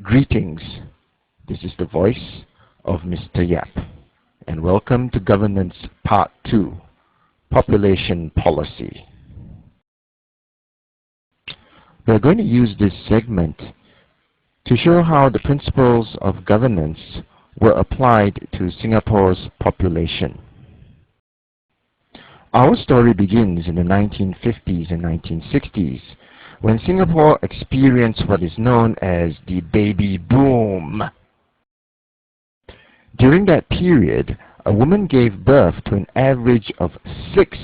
Greetings, this is the voice of Mr. Yap, and welcome to Governance Part 2, Population Policy. We are going to use this segment to show how the principles of governance were applied to Singapore's population. Our story begins in the 1950s and 1960s, when Singapore experienced what is known as the baby boom. During that period, a woman gave birth to an average of 6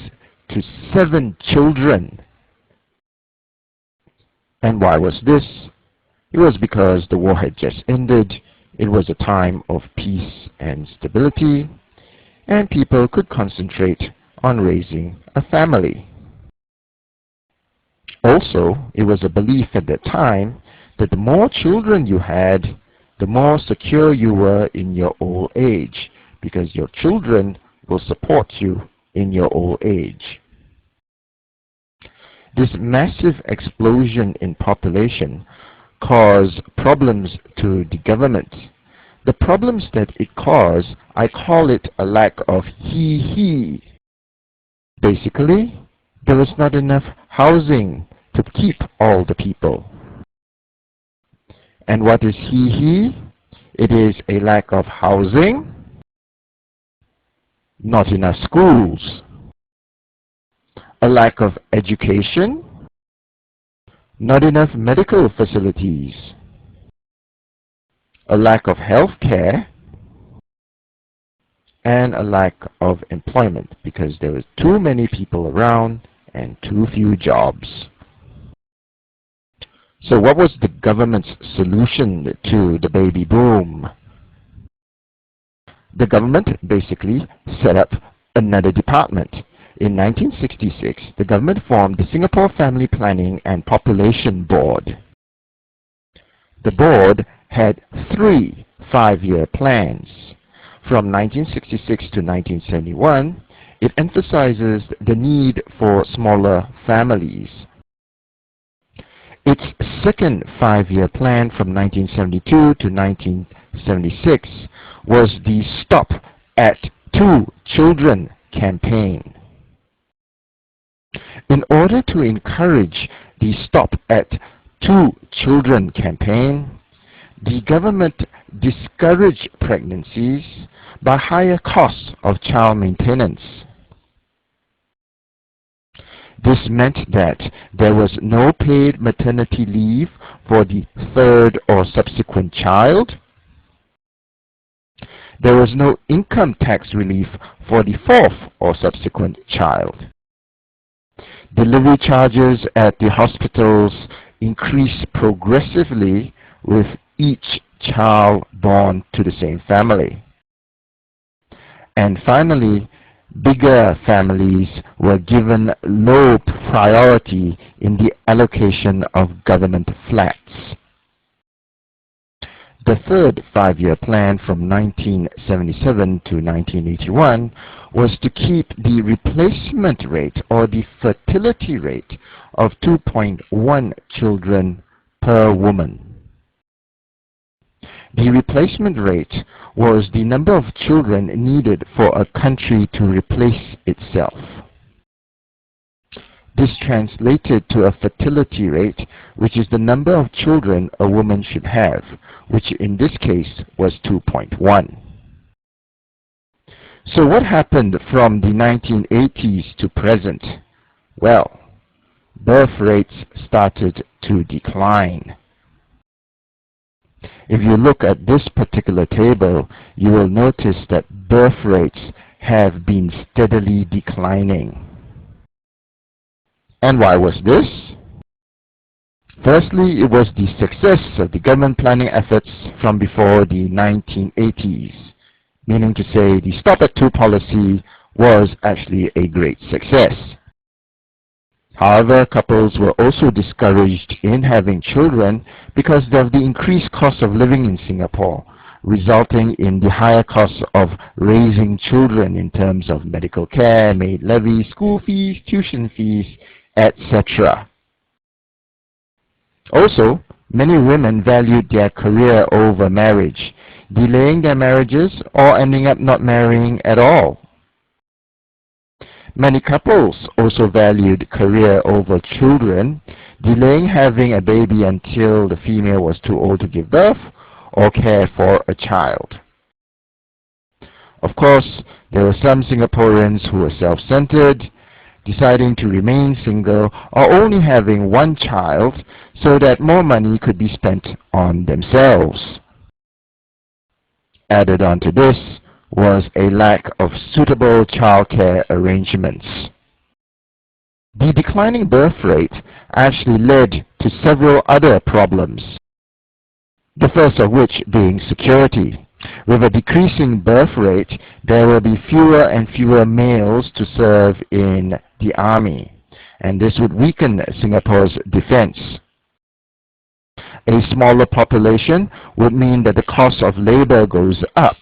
to 7 children. And why was this? It was because the war had just ended, it was a time of peace and stability, and people could concentrate on raising a family. Also, it was a belief at that time that the more children you had, the more secure you were in your old age, because your children will support you in your old age. This massive explosion in population caused problems to the government. The problems that it caused, I call it a lack of he. Basically, there was not enough housing to keep all the people. And what is he? It is a lack of housing, not enough schools, a lack of education, not enough medical facilities, a lack of health care, and a lack of employment because there were too many people around and too few jobs. So what was the government's solution to the baby boom? The government basically set up another department. In 1966, the government formed the Singapore Family Planning and Population Board. The board had 3 5-year plans. From 1966 to 1971, it emphasizes the need for smaller families. Its second 5-year plan from 1972 to 1976 was the Stop at 2 Children campaign. In order to encourage the Stop at 2 Children campaign, the government discouraged pregnancies by higher costs of child maintenance. This meant that there was no paid maternity leave for the 3rd or subsequent child. There was no income tax relief for the 4th or subsequent child. Delivery charges at the hospitals increased progressively with each child born to the same family. And finally, bigger families were given low priority in the allocation of government flats. The third 5-year plan from 1977 to 1981 was to keep the replacement rate or the fertility rate of 2.1 children per woman. The replacement rate was the number of children needed for a country to replace itself. This translated to a fertility rate, which is the number of children a woman should have, which in this case was 2.1. So what happened from the 1980s to present? Well, birth rates started to decline. If you look at this particular table, you will notice that birth rates have been steadily declining. And why was this? Firstly, it was the success of the government planning efforts from before the 1980s, meaning to say the Stop at 2 policy was actually a great success. However, couples were also discouraged in having children because of the increased cost of living in Singapore, resulting in the higher costs of raising children in terms of medical care, maid levy, school fees, tuition fees, etc. Also, Many women valued their career over marriage, delaying their marriages or ending up not marrying at all. Many couples also valued career over children, delaying having a baby until the female was too old to give birth or care for a child. Of course, there were some Singaporeans who were self-centered, deciding to remain single or only having one child so that more money could be spent on themselves. Added on to this was a lack of suitable childcare arrangements. The declining birth rate actually led to several other problems, the first of which being security. With a decreasing birth rate, there will be fewer and fewer males to serve in the army, and this would weaken Singapore's defense. A smaller population would mean that the cost of labor goes up.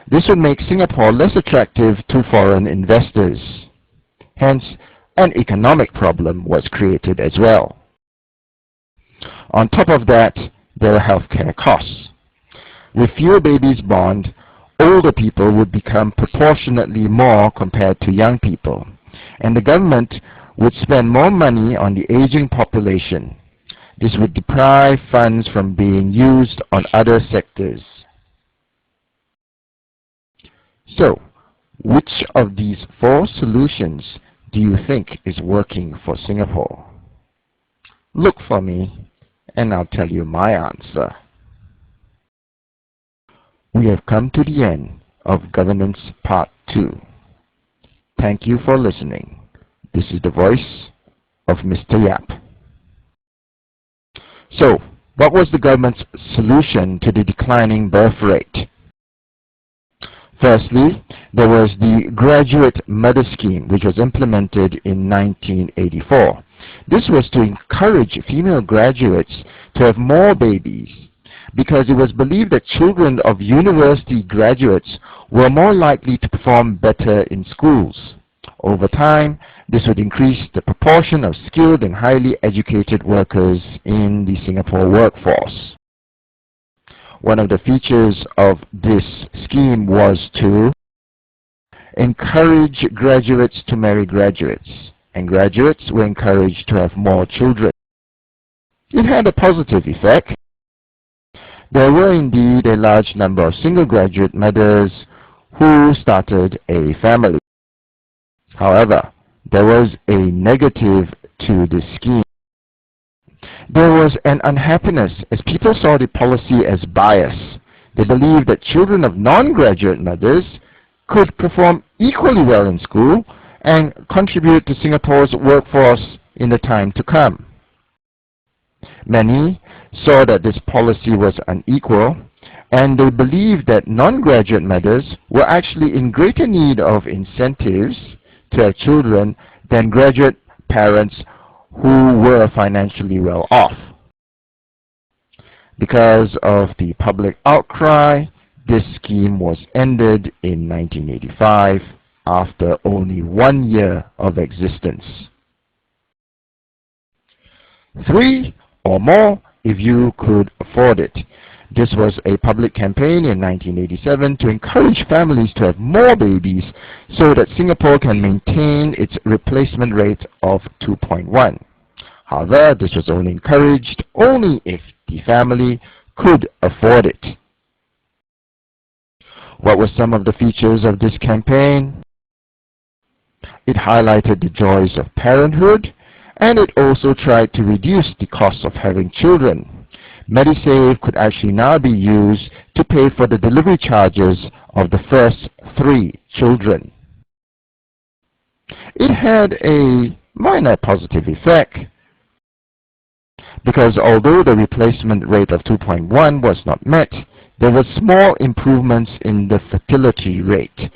This would make Singapore less attractive to foreign investors. Hence, an economic problem was created as well. On top of that, there are healthcare costs. With fewer babies born, older people would become proportionately more compared to young people, and the government would spend more money on the aging population. This would deprive funds from being used on other sectors. So, which of these four solutions do you think is working for Singapore? Look for me, and I'll tell you my answer. We have come to the end of Governance Part 2. Thank you for listening. This is the voice of Mr. Yap. So, what was the government's solution to the declining birth rate? Firstly, there was the Graduate Mother Scheme, which was implemented in 1984. This was to encourage female graduates to have more babies, because it was believed that children of university graduates were more likely to perform better in schools. Over time, this would increase the proportion of skilled and highly educated workers in the Singapore workforce. One of the features of this scheme was to encourage graduates to marry graduates, and graduates were encouraged to have more children. It had a positive effect. There were indeed a large number of single graduate mothers who started a family. However, there was a negative to this scheme. There was an unhappiness as people saw the policy as bias. They believed that children of non-graduate mothers could perform equally well in school and contribute to Singapore's workforce in the time to come. Many saw that this policy was unequal, and they believed that non-graduate mothers were actually in greater need of incentives to have children than graduate parents who were financially well off. Because of the public outcry, this scheme was ended in 1985 after only 1 year of existence. 3 or more if you could afford it. This was a public campaign in 1987 to encourage families to have more babies so that Singapore can maintain its replacement rate of 2.1. However, this was only encouraged only if the family could afford it. What were some of the features of this campaign? It highlighted the joys of parenthood, and it also tried to reduce the cost of having children. MediSave could actually now be used to pay for the delivery charges of the first 3 children. It had a minor positive effect, because although the replacement rate of 2.1 was not met, there were small improvements in the fertility rate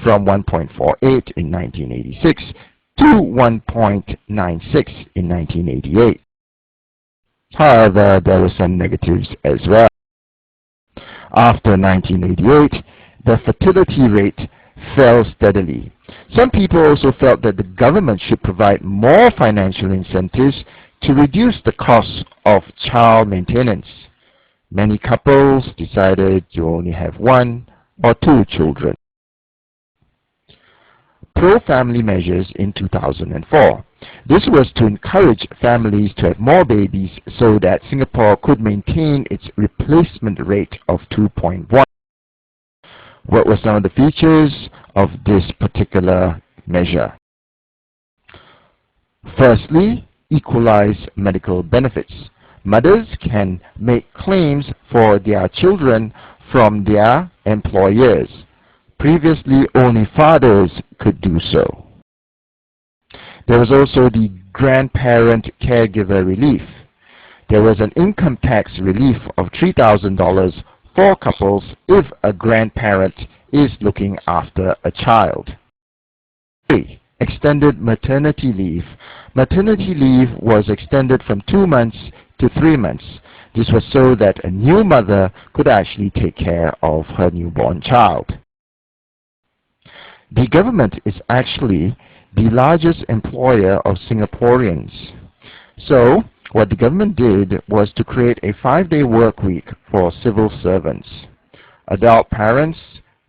from 1.48 in 1986 to 1.96 in 1988. However, there were some negatives as well. After 1988, the fertility rate fell steadily. Some people also felt that the government should provide more financial incentives To reduce the cost of child maintenance, many couples decided to only have 1 or 2 children. Pro-family measures in 2004. This was to encourage families to have more babies so that Singapore could maintain its replacement rate of 2.1. What were some of the features of this particular measure? Firstly, equalize medical benefits. Mothers can make claims for their children from their employers. Previously, only fathers could do so. There was also the grandparent caregiver relief. There was an income tax relief of $3,000 for couples if a grandparent is looking after a child. 3. Extended maternity leave. Maternity leave was extended from 2 months to 3 months. This was so that a new mother could actually take care of her newborn child. The government is actually the largest employer of Singaporeans. So, what the government did was to create a 5-day work week for civil servants. Adult parents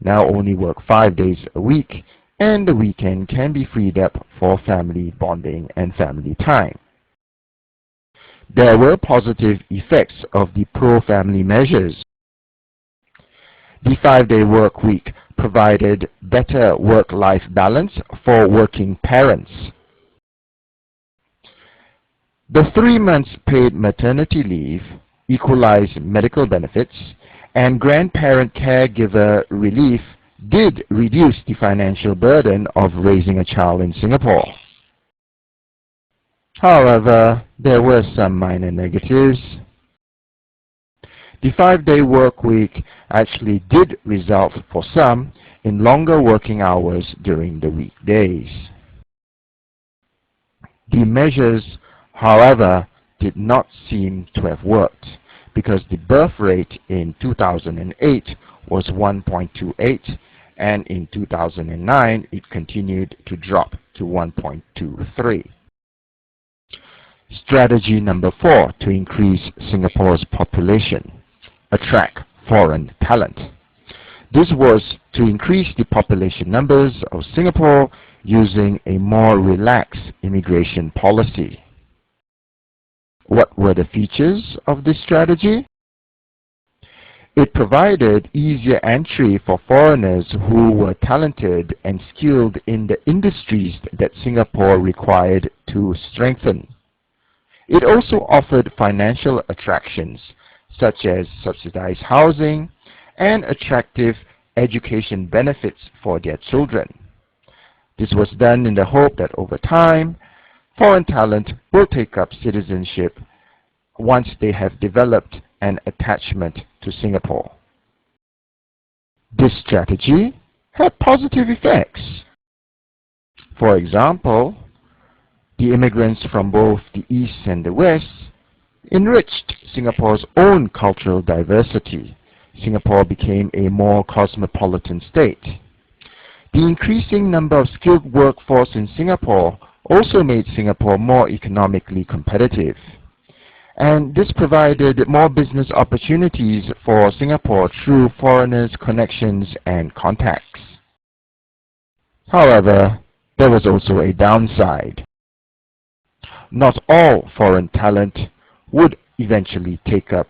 now only work 5 days a week, and the weekend can be freed up for family bonding and family time. There were positive effects of the pro-family measures. The 5-day work week provided better work-life balance for working parents. The 3 months paid maternity leave, equalized medical benefits, and grandparent caregiver relief did reduce the financial burden of raising a child in Singapore. However, there were some minor negatives. The 5-day work week actually did result for some in longer working hours during the weekdays. The measures, however, did not seem to have worked because the birth rate in 2008 was 1.28, and in 2009 it continued to drop to 1.23. Strategy number 4 to increase Singapore's population: attract foreign talent. This was to increase the population numbers of Singapore using a more relaxed immigration policy. What were the features of this strategy? It provided easier entry for foreigners who were talented and skilled in the industries that Singapore required to strengthen. It also offered financial attractions such as subsidized housing and attractive education benefits for their children. This was done in the hope that over time, foreign talent will take up citizenship once they have developed an attachment to Singapore. This strategy had positive effects. For example, the immigrants from both the East and the West enriched Singapore's own cultural diversity. Singapore became a more cosmopolitan state. The increasing number of skilled workforce in Singapore also made Singapore more economically competitive. And this provided more business opportunities for Singapore through foreigners' connections and contacts. However, there was also a downside. Not all foreign talent would eventually take up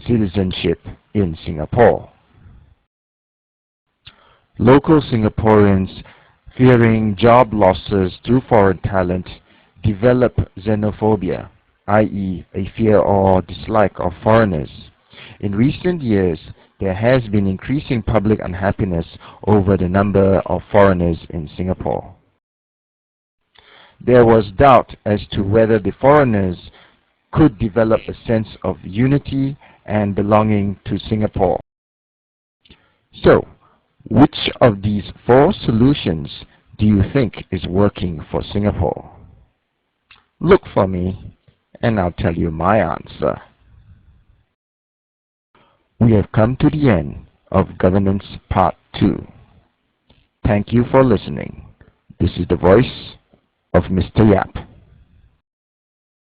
citizenship in Singapore. Local Singaporeans, fearing job losses to foreign talent, develop xenophobia, i.e., a fear or dislike of foreigners. In recent years, there has been increasing public unhappiness over the number of foreigners in Singapore. There was doubt as to whether the foreigners could develop a sense of unity and belonging to Singapore. So, which of these 4 solutions do you think is working for Singapore? Look for me, and I'll tell you my answer. We have come to the end of Governance Part 2. Thank you for listening. This is the voice of Mr. Yap.